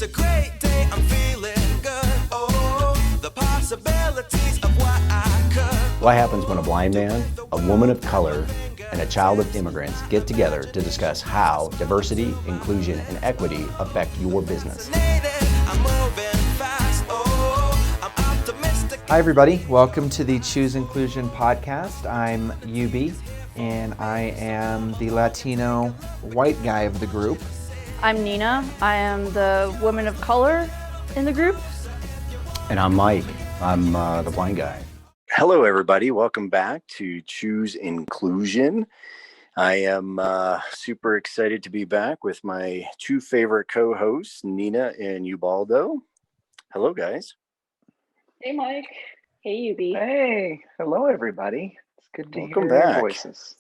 a great day, I'm feeling good. Oh, the possibilities of what I could. What happens when a blind man, a woman of color, and a child of immigrants get together to discuss how diversity, inclusion, and equity affect your business? Hi everybody, welcome to the Choose Inclusion podcast. I'm UB and I am the Latino white guy of the group. I'm Nina. I am the woman of color in the group. And I'm Mike. I'm the blind guy. Hello everybody, welcome back to Choose Inclusion. I am super excited to be back with my two favorite co-hosts, Nina and Ubaldo. Hello guys. Hey Mike. Hey UB. Hey, hello everybody. It's good to Welcome hear back. your voices.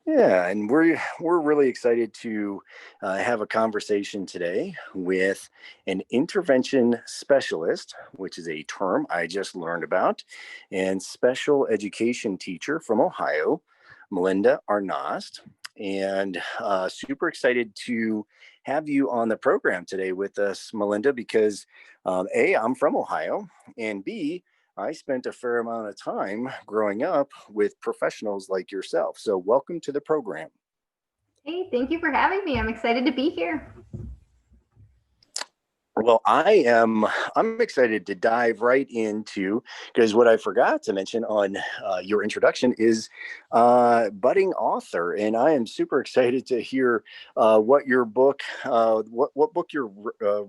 Yeah, and we're really excited to have a conversation today with an intervention specialist, which is a term I just learned about, and special education teacher from Ohio, Melinda Arnost. And super excited to have you on the program today with us, Melinda, because A, I'm from Ohio, and B, I spent a fair amount of time growing up with professionals like yourself. So welcome to the program. Hey, thank you for having me. I'm excited to be here. Well, I'm excited to dive right into, because what I forgot to mention on your introduction is budding author, and I am super excited to hear what your book, what book you're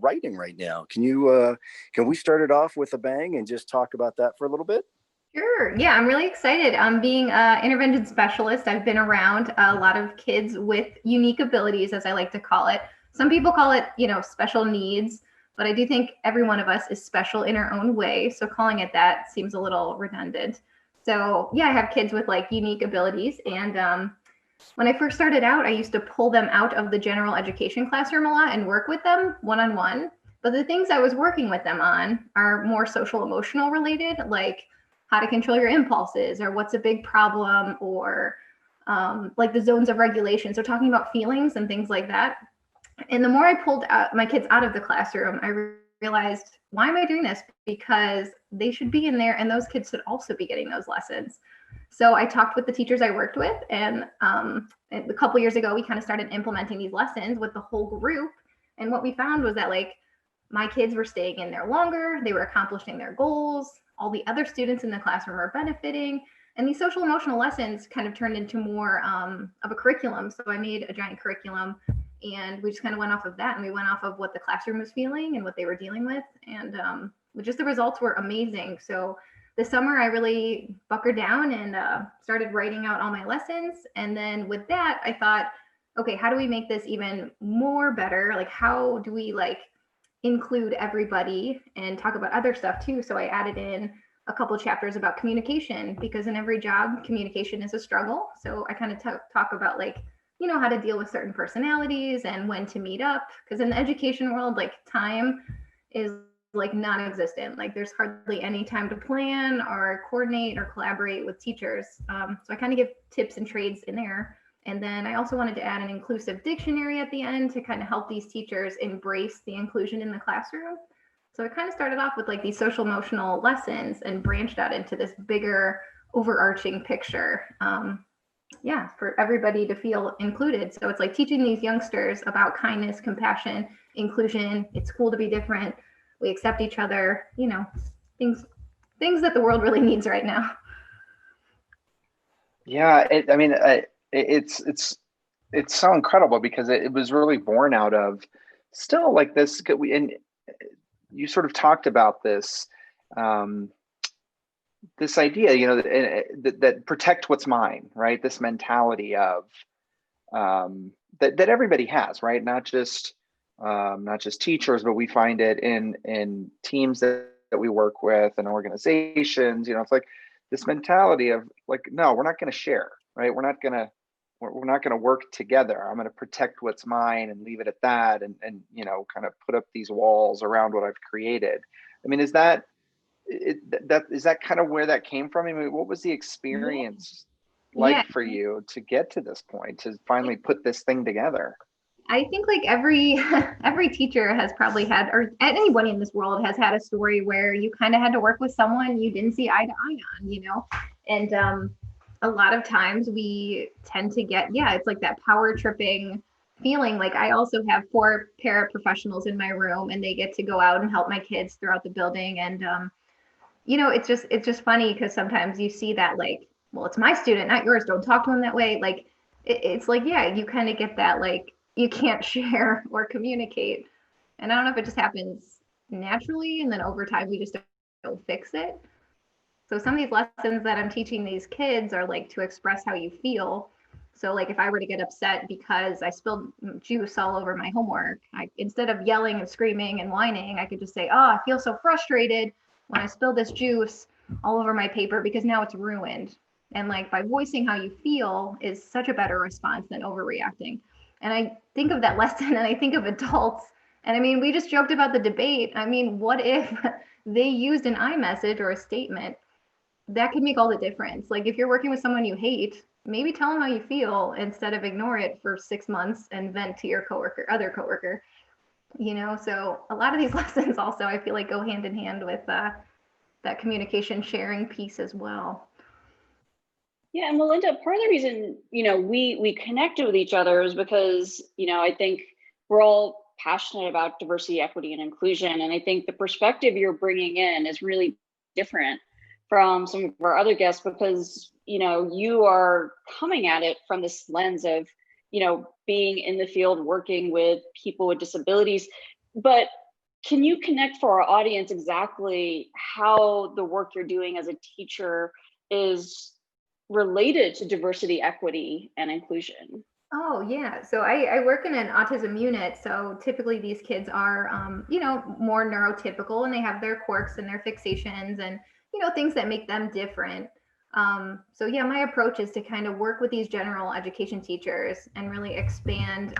writing right now. Can we start it off with a bang and just talk about that for a little bit? Sure. Yeah, I'm really excited. Being an intervention specialist, I've been around a lot of kids with unique abilities, as I like to call it. Some people call it, special needs. But I do think every one of us is special in our own way. So calling it that seems a little redundant. So yeah, I have kids with like unique abilities. And when I first started out, I used to pull them out of the general education classroom a lot and work with them one-on-one. But the things I was working with them on are more social emotional related, like how to control your impulses or what's a big problem, or like the zones of regulation. So talking about feelings and things like that. And the more I pulled my kids out of the classroom, I realized, why am I doing this? Because they should be in there and those kids should also be getting those lessons. So I talked with the teachers I worked with, and a couple years ago, we kind of started implementing these lessons with the whole group. And what we found was that my kids were staying in there longer, they were accomplishing their goals, all the other students in the classroom were benefiting. And these social emotional lessons kind of turned into more of a curriculum. So I made a giant curriculum. And we just kind of went off of that, and we went off of what the classroom was feeling and what they were dealing with. And just the results were amazing. So this summer, I really buckled down and started writing out all my lessons. And then with that, I thought, okay, how do we make this even more better? Like, how do we include everybody and talk about other stuff too? So I added in a couple chapters about communication, because in every job, communication is a struggle. So I kind of talk about how to deal with certain personalities and when to meet up. Because in the education world, time is non-existent. There's hardly any time to plan or coordinate or collaborate with teachers. So I kind of give tips and trades in there. And then I also wanted to add an inclusive dictionary at the end to kind of help these teachers embrace the inclusion in the classroom. So I kind of started off with these social emotional lessons and branched out into this bigger overarching picture. For everybody to feel included. So it's teaching these youngsters about kindness, compassion, inclusion. It's cool to be different. We accept each other, things that the world really needs right now. Yeah, it's so incredible, because it was really born out of still this. And you sort of talked about this. This idea, that protect what's mine, right? This mentality of that everybody has, right? Not just teachers, but we find it in teams that we work with and organizations. It's this mentality of no, we're not going to share, right? We're not going to work together. I'm going to protect what's mine and leave it at that, and kind of put up these walls around what I've created. Is that kind of where that came from? What was the experience for you to get to this point, to finally put this thing together? I think like every every teacher has probably had, or anybody in this world has had a story where you kind of had to work with someone you didn't see eye to eye on, and a lot of times we tend to get, yeah, it's like that power tripping feeling. Like I also have 4 paraprofessionals in my room, and they get to go out and help my kids throughout the building, and it's just funny because sometimes you see that, like, well, it's my student, not yours, don't talk to him that way. Like it's like, yeah, you kind of get that, like, you can't share or communicate. And I don't know if it just happens naturally and then over time we just don't fix it. So some of these lessons that I'm teaching these kids are like to express how you feel. So like if I were to get upset because I spilled juice all over my homework, instead of yelling and screaming and whining, I could just say, oh, I feel so frustrated when I spilled this juice all over my paper because now it's ruined. And like by voicing how you feel is such a better response than overreacting. And I think of that lesson and I think of adults. And I mean, we just joked about the debate. I mean, what if they used an iMessage or a statement? That could make all the difference. Like if you're working with someone you hate, maybe tell them how you feel instead of ignore it for 6 months and vent to your other coworker. So a lot of these lessons also, I feel like, go hand in hand with that communication sharing piece as well. Yeah, and Melinda, part of the reason, we connected with each other is because, I think we're all passionate about diversity, equity, and inclusion. And I think the perspective you're bringing in is really different from some of our other guests because, you are coming at it from this lens of, being in the field, working with people with disabilities. But can you connect for our audience exactly how the work you're doing as a teacher is related to diversity, equity, and inclusion? Oh, yeah. So I work in an autism unit. So typically these kids are, more neurotypical and they have their quirks and their fixations and, things that make them different. So yeah, my approach is to kind of work with these general education teachers and really expand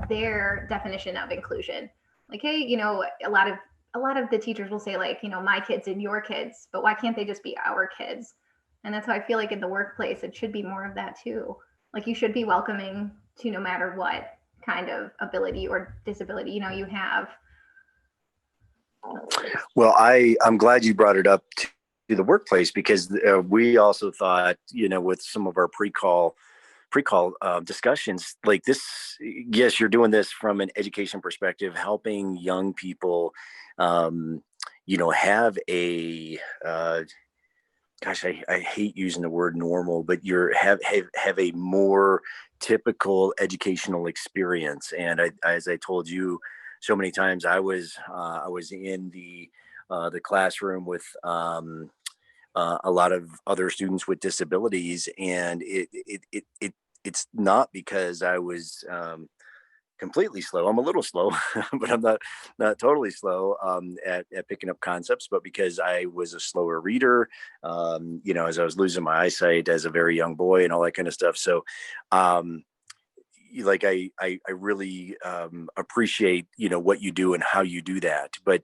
their definition of inclusion. Like, hey, a lot of the teachers will say like, my kids and your kids, but why can't they just be our kids? And that's how I feel like in the workplace, it should be more of that too. Like you should be welcoming to no matter what kind of ability or disability, you have. Well, I'm glad you brought it up to the workplace because we also thought, with some of our pre-call discussions like this, yes, you're doing this from an education perspective, helping young people, have a, gosh, I hate using the word normal, but have a more typical educational experience. And as I told you so many times, I was in the classroom with a lot of other students with disabilities, and it's not because I was completely slow. I'm a little slow, but I'm not totally slow at picking up concepts, but because I was a slower reader, as I was losing my eyesight as a very young boy and all that kind of stuff. So like I really appreciate, what you do and how you do that. But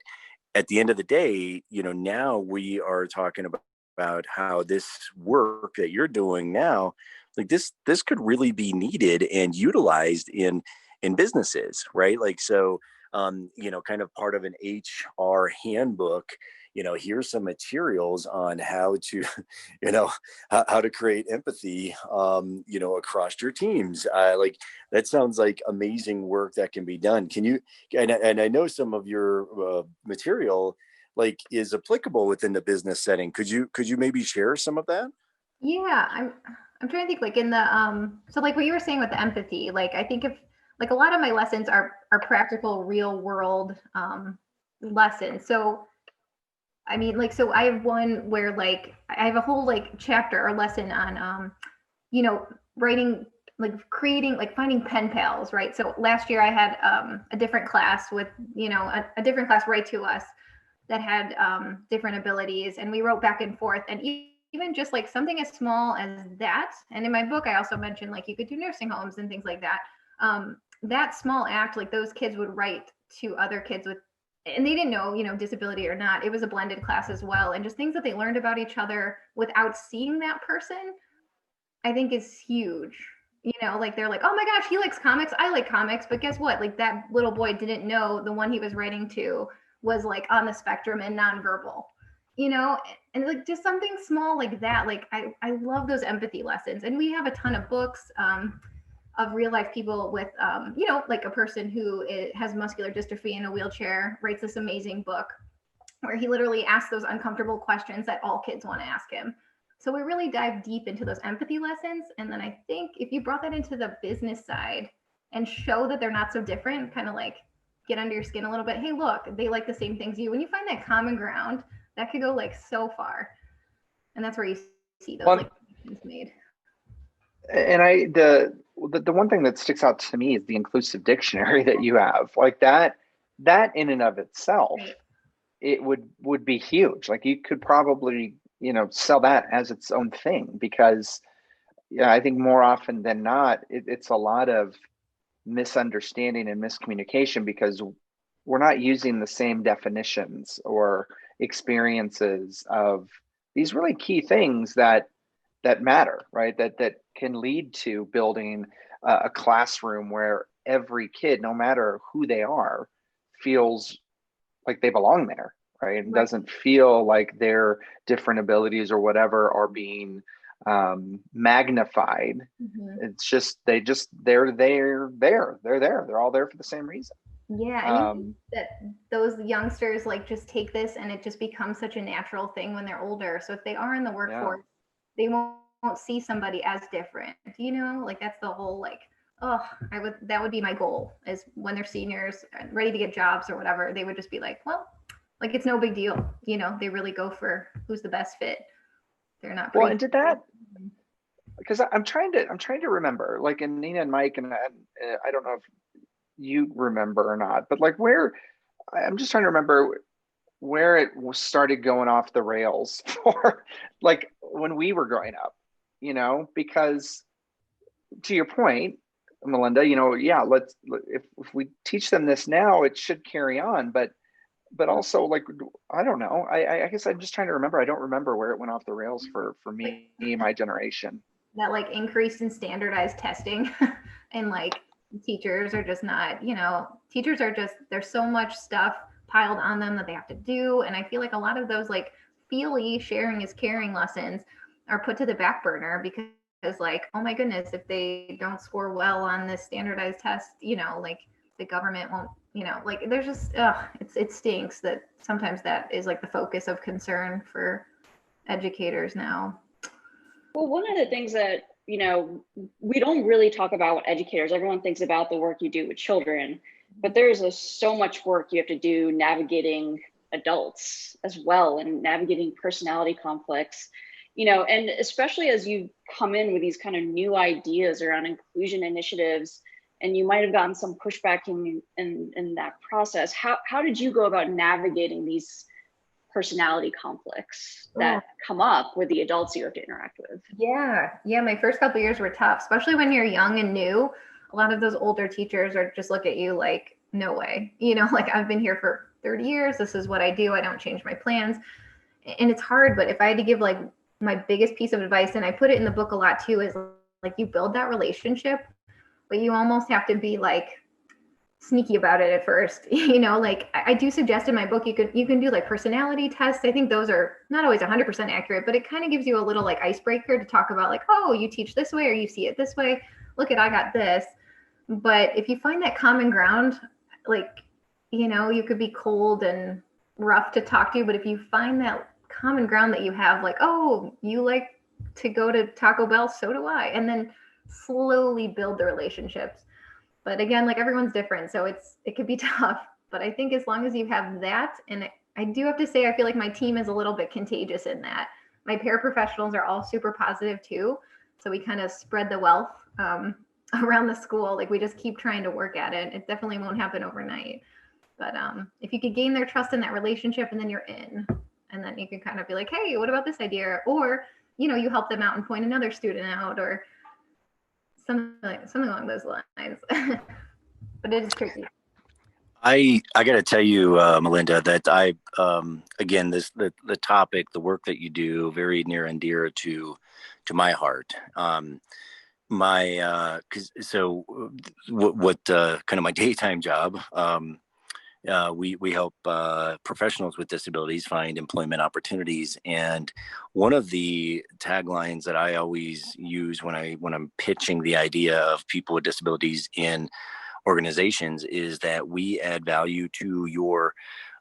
at the end of the day, now we are talking about how this work that you're doing now, like this could really be needed and utilized in businesses, right? Like, so, kind of part of an HR handbook, here's some materials on how to, how to create empathy, across your teams. Like, that sounds like amazing work that can be done. Can you, and I know some of your material, like, is applicable within the business setting. Could you maybe share some of that? Yeah, I'm trying to think, like in the so like what you were saying with the empathy, like I think if like a lot of my lessons are practical real world lessons. So I mean, like, so I have one where like I have a whole like chapter or lesson on writing, like creating, like finding pen pals, right? So last year I had a different class with, a different class write to us that had different abilities, and we wrote back and forth. And even just like something as small as that, and in my book I also mentioned like you could do nursing homes and things like that. That small act, like those kids would write to other kids with, and they didn't know, disability or not. It was a blended class as well, and just things that they learned about each other without seeing that person, I think is huge. Like they're like, oh my gosh, he likes comics, I like comics, but guess what? Like that little boy didn't know the one he was writing to was like on the spectrum and nonverbal, and like just something small like that. Like I love those empathy lessons, and we have a ton of books of real life people with, like a person who has muscular dystrophy in a wheelchair writes this amazing book where he literally asks those uncomfortable questions that all kids want to ask him. So we really dive deep into those empathy lessons. And then I think if you brought that into the business side and show that they're not so different, kind of like get under your skin a little bit. Hey, look, they like the same things you. When you find that common ground, that could go like so far. And that's where you see those like made. And the one thing that sticks out to me is the inclusive dictionary that you have. Like that in and of itself, right. It would be huge. Like you could probably, sell that as its own thing, because I think more often than not, it's a lot of misunderstanding and miscommunication because we're not using the same definitions or experiences of these really key things that matter, right? That can lead to building a classroom where every kid, no matter who they are, feels like they belong there, right? And doesn't feel like their different abilities or whatever are being magnified. Mm-hmm. It's just they're there. They're all there for the same reason. Yeah, and that those youngsters like just take this and it just becomes such a natural thing when they're older. So if they are in the workforce, they won't see somebody as different, like that's the whole like, that would be my goal, is when they're seniors ready to get jobs or whatever, they would just be like, well, like it's no big deal. They really go for who's the best fit. They're not. Well, and did that, because I'm trying to remember, like, and Nina and Mike, and I don't know if you remember or not, but like I'm just trying to remember where it started going off the rails for like when we were growing up, because to your point, Melinda, if we teach them this now, it should carry on, but also like, I don't know. I guess I'm just trying to remember. I don't remember where it went off the rails for me, my generation. That like increase in standardized testing and like teachers are just not, teachers are just, there's so much stuff piled on them that they have to do. And I feel like a lot of those like feely sharing is caring lessons are put to the back burner because like, oh my goodness, if they don't score well on this standardized test, like the government won't, like there's just, it stinks that sometimes that is like the focus of concern for educators now. Well, one of the things that, we don't really talk about with educators. Everyone thinks about the work you do with children, but there's so much work you have to do navigating adults as well and navigating personality conflicts, and especially as you come in with these kind of new ideas around inclusion initiatives, and you might have gotten some pushback in that process. How did you go about navigating these personality conflicts that come up with the adults you have to interact with? Yeah. My first couple of years were tough, especially when you're young and new. A lot of those older teachers are just look at you like, no way, like I've been here for 30 years. This is what I do. I don't change my plans. And it's hard, but if I had to give like my biggest piece of advice, and I put it in the book a lot too, is like you build that relationship, but you almost have to be like sneaky about it at first, like I do suggest in my book, you can do like personality tests. I think those are not always 100% accurate, but it kind of gives you a little like icebreaker to talk about like, oh, you teach this way or you see it this way. Look at, I got this. But if you find that common ground, like, you could be cold and rough to talk to, but if you find that common ground that you have, like, oh, you like to go to Taco Bell, so do I. And then slowly build the relationships. But again, like everyone's different, so it could be tough. But I think as long as you have that, and I do have to say, I feel like my team is a little bit contagious in that. My paraprofessionals are all super positive too. So we kind of spread the wealth around the school. Like we just keep trying to work at it. It definitely won't happen overnight. But if you could gain their trust in that relationship, and then you're in, and then you can kind of be like, hey, what about this idea? Or, you help them out and point another student out, or something along those lines. But it is tricky. I got to tell you, Melinda, that I again, the topic, the work that you do, very near and dear to my heart. my what kind of my daytime job, we help professionals with disabilities find employment opportunities, and one of the taglines that I always use when I'm pitching the idea of people with disabilities in organizations is that we add value to your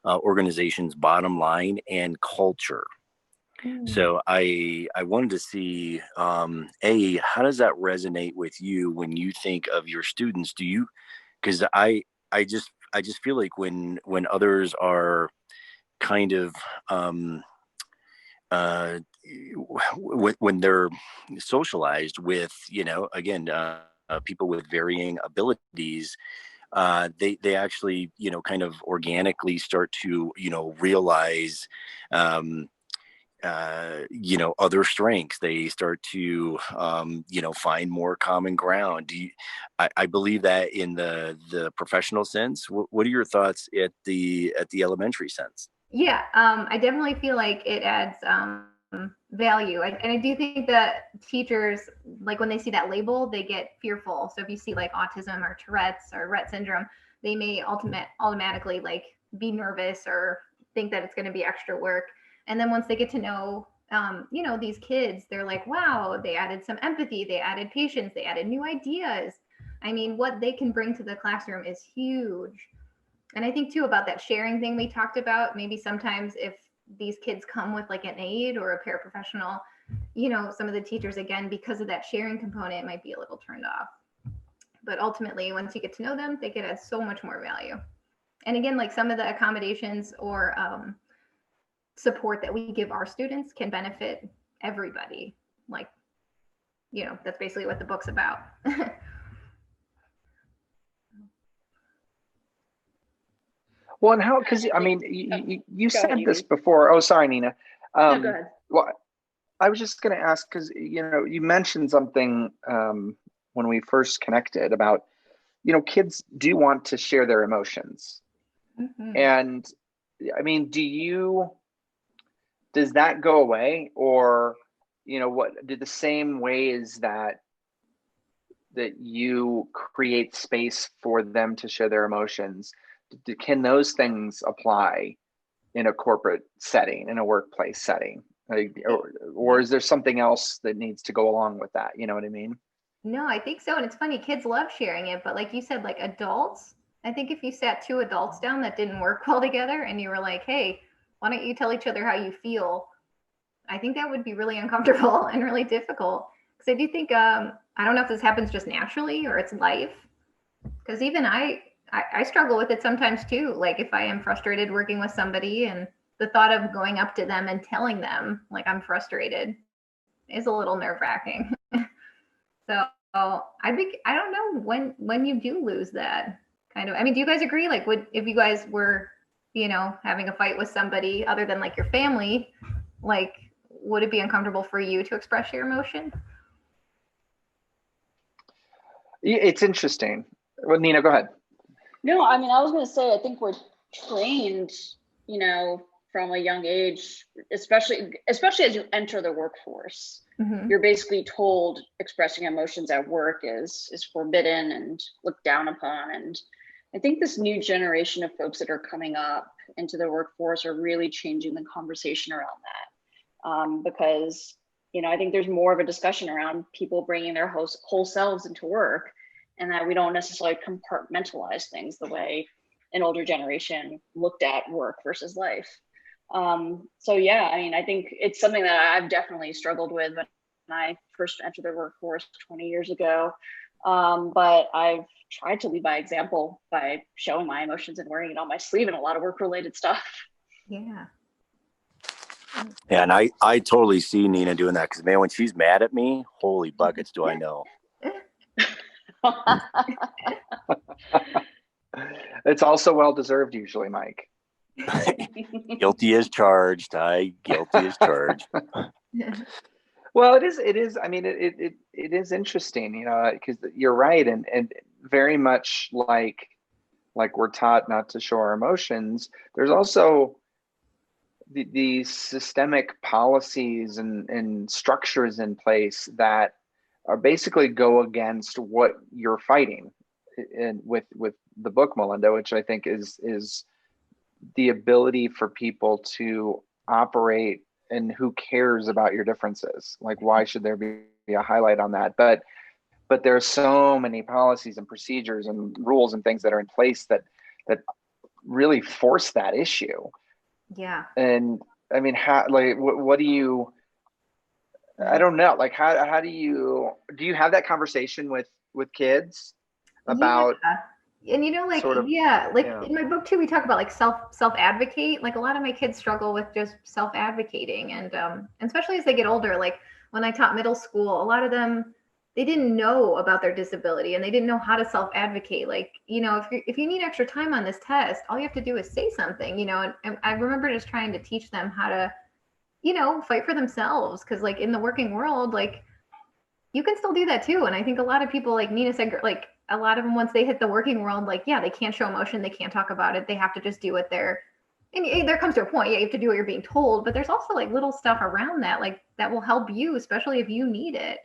organization's bottom line and culture. So I wanted to see, how does that resonate with you when you think of your students? Do you, because I just feel like when others are kind of, when they're socialized with, again, people with varying abilities, they actually, kind of organically start to, realize, other strengths. They start to, find more common ground. I believe that in the professional sense. What are your thoughts at the elementary sense? Yeah, I definitely feel like it adds value. And I do think that teachers, like when they see that label, they get fearful. So if you see like autism or Tourette's or Rett syndrome, they may automatically like be nervous or think that it's going to be extra work. And then once they get to know, these kids, they're like, wow, they added some empathy, they added patience, they added new ideas. I mean, what they can bring to the classroom is huge. And I think too about that sharing thing we talked about, maybe sometimes if these kids come with like an aide or a paraprofessional, some of the teachers, again, because of that sharing component, might be a little turned off. But ultimately, once you get to know them, they can add so much more value. And again, like some of the accommodations or support that we give our students can benefit everybody. Like, that's basically what the book's about. Well, and how, because I mean, you said this before. Oh, sorry, Nina. No, go ahead. Well, I was just going to ask, because, you mentioned something when we first connected about, kids do want to share their emotions. Mm-hmm. And I mean, does that go away? Or, what did the same ways that you create space for them to share their emotions, can those things apply in a corporate setting, in a workplace setting? Like, or is there something else that needs to go along with that? You know what I mean? No, I think so. And it's funny, kids love sharing it, but like you said, like adults, I think if you sat two adults down that didn't work well together and you were like, hey, why don't you tell each other how you feel? I think that would be really uncomfortable and really difficult. Because I do think, I don't know if this happens just naturally or it's life. Because even I struggle with it sometimes too. Like if I am frustrated working with somebody, and the thought of going up to them and telling them like I'm frustrated is a little nerve-wracking. So I don't know when you do lose that kind of, I mean, do you guys agree? Like if you guys were, having a fight with somebody other than like your family, like would it be uncomfortable for you to express your emotion? It's interesting. Well, Nina, go ahead. No, I mean, I was going to say, I think we're trained, from a young age, especially as you enter the workforce. Mm-hmm. You're basically told expressing emotions at work is forbidden and looked down upon. And I think this new generation of folks that are coming up into the workforce are really changing the conversation around that. Because, I think there's more of a discussion around people bringing their whole selves into work, and that we don't necessarily compartmentalize things the way an older generation looked at work versus life. So yeah, I mean, I think it's something that I've definitely struggled with when I first entered the workforce 20 years ago. But I've tried to lead by example by showing my emotions and wearing it on my sleeve and a lot of work-related stuff. Yeah. Yeah, and I totally see Nina doing that, because man, when she's mad at me, holy buckets do I know. It's also well-deserved usually, Mike. Guilty as charged. Guilty as charged. Well, it is. I mean, it is interesting, because you're right. And very much like we're taught not to show our emotions, there's also the systemic policies and structures in place that basically go against what you're fighting in with the book, Melinda, which I think is the ability for people to operate, and who cares about your differences? Like, why should there be a highlight on that? But there are so many policies and procedures and rules and things that are in place that really force that issue. Yeah. And I mean, how, like, what do you, I don't know, like, how do you have that conversation with kids about, and like sort of, in my book too, we talk about like self-advocate. Like a lot of my kids struggle with just self-advocating, and especially as they get older. Like when I taught middle school, a lot of them, they didn't know about their disability and they didn't know how to self-advocate. Like, if you need extra time on this test, all you have to do is say something, and I remember just trying to teach them how to, fight for themselves. Cause like in the working world, like you can still do that too. And I think a lot of people, like Nina said, like a lot of them, once they hit the working world, like, yeah, they can't show emotion. They can't talk about it. They have to just do what and there comes to a point, yeah, you have to do what you're being told, but there's also like little stuff around that, like that will help you, especially if you need it.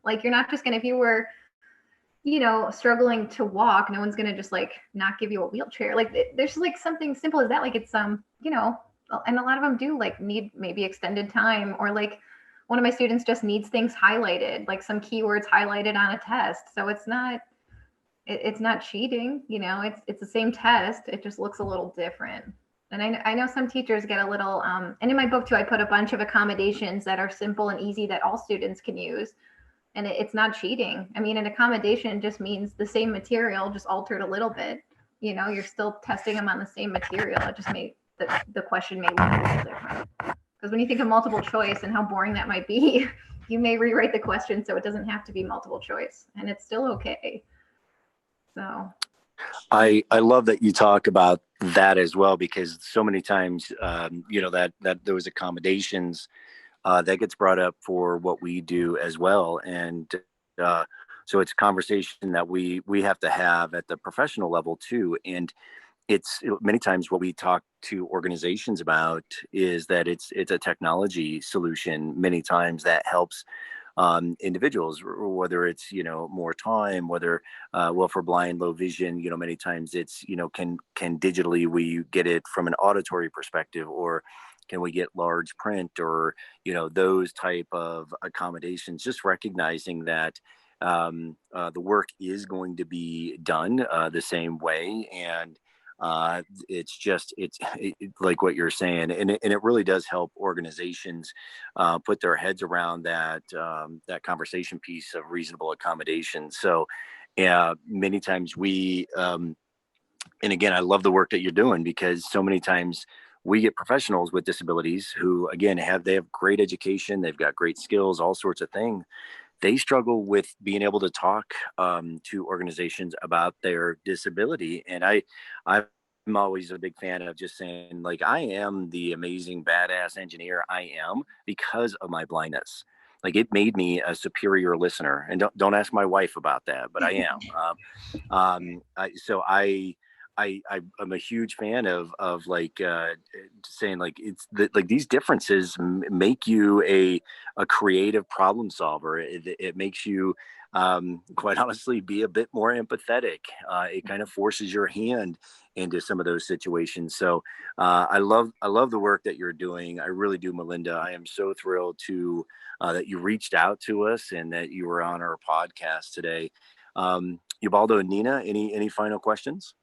Like you're not just if you were, struggling to walk, no one's going to just like not give you a wheelchair. Like there's like something simple as that. Like it's, and a lot of them do like need maybe extended time, or like one of my students just needs things highlighted, like some keywords highlighted on a test. So it's not cheating, it's the same test. It just looks a little different. And I know some teachers get a little, and in my book too, I put a bunch of accommodations that are simple and easy that all students can use. And it's not cheating. I mean, an accommodation just means the same material, just altered a little bit. You're still testing them on the same material. It just made the question may look a little different. Because when you think of multiple choice and how boring that might be, you may rewrite the question so it doesn't have to be multiple choice, and it's still okay. So I love that you talk about that as well, because so many times, that those accommodations, that gets brought up for what we do as well. And so it's a conversation that we have to have at the professional level too. And it's many times what we talk to organizations about is that it's a technology solution many times that helps individuals, whether it's, more time, whether, for blind, low vision, many times it's, can digitally we get it from an auditory perspective, or can we get large print, or, those type of accommodations, just recognizing that the work is going to be done the same way. And it's like what you're saying, and it really does help organizations put their heads around that conversation piece of reasonable accommodation. So many times we and again, I love the work that you're doing, because so many times we get professionals with disabilities who, again, they have great education, they've got great skills, all sorts of things. They struggle with being able to talk to organizations about their disability. And I'm always a big fan of just saying, like, I am the amazing, badass engineer I am because of my blindness. Like, it made me a superior listener. And don't ask my wife about that, but I am. I'm a huge fan of like saying, like, it's like these differences make you a creative problem solver. It makes you quite honestly be a bit more empathetic. It kind of forces your hand into some of those situations. So I love the work that you're doing. I really do, Melinda. I am so thrilled to that you reached out to us and that you were on our podcast today. Ubaldo and Nina, any final questions?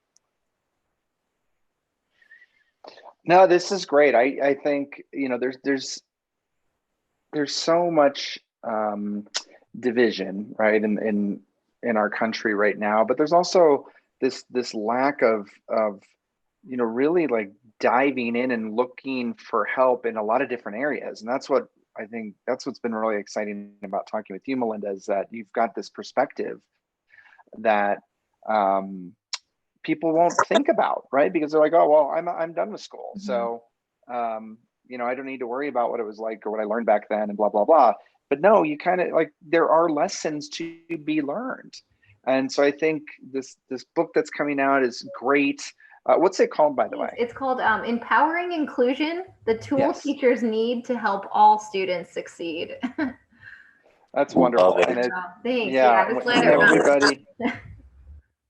No, this is great. I think, there's so much division, right, in our country right now, but there's also this lack of really like diving in and looking for help in a lot of different areas. And that's what's been really exciting about talking with you, Melinda, is that you've got this perspective that people won't think about, right? Because they're like, oh, well, I'm done with school. Mm-hmm. So, I don't need to worry about what it was like or what I learned back then and blah, blah, blah. But no, you kind of like, there are lessons to be learned. And so I think this book that's coming out is great. What's it called, by the way? It's called Empowering Inclusion, the Tools Teachers Need to Help All Students Succeed. That's wonderful. Love it. And Thanks. yeah, I was glad it everybody.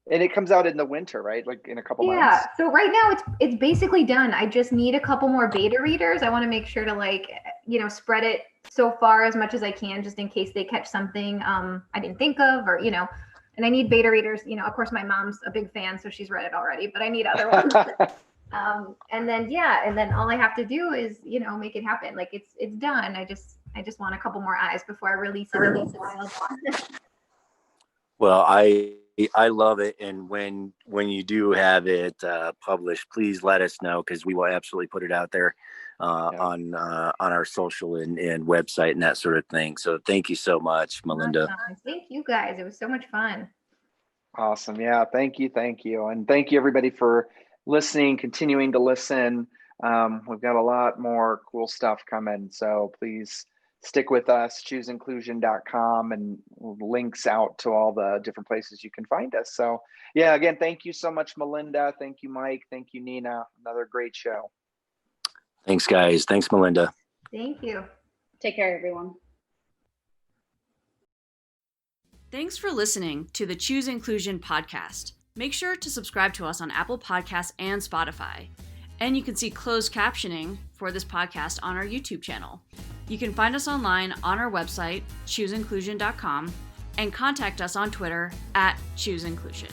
And it comes out in the winter, right? Like in a couple months. Yeah. So right now it's basically done. I just need a couple more beta readers. I want to make sure to spread it so far as much as I can, just in case they catch something I didn't think of, or and I need beta readers. Of course my mom's a big fan, so she's read it already, but I need other ones. And then all I have to do is make it happen. Like it's done. I just want a couple more eyes before I release it in the wild. Well, I love it, and when you do have it published, please let us know, because we will absolutely put it out there on our social and website and that sort of thing. So thank you so much, Melinda. Awesome. Thank you guys. It was so much fun. Awesome. Yeah. Thank you. And thank you everybody for listening, continuing to listen. We've got a lot more cool stuff coming. So please stick with us, chooseinclusion.com, and links out to all the different places you can find us. So yeah, again, thank you so much, Melinda. Thank you, Mike. Thank you, Nina. Another great show. Thanks, guys. Thanks, Melinda. Thank you. Take care, everyone. Thanks for listening to the Choose Inclusion podcast. Make sure to subscribe to us on Apple Podcasts and Spotify. And you can see closed captioning for this podcast on our YouTube channel. You can find us online on our website, chooseinclusion.com, and contact us on Twitter @chooseinclusion.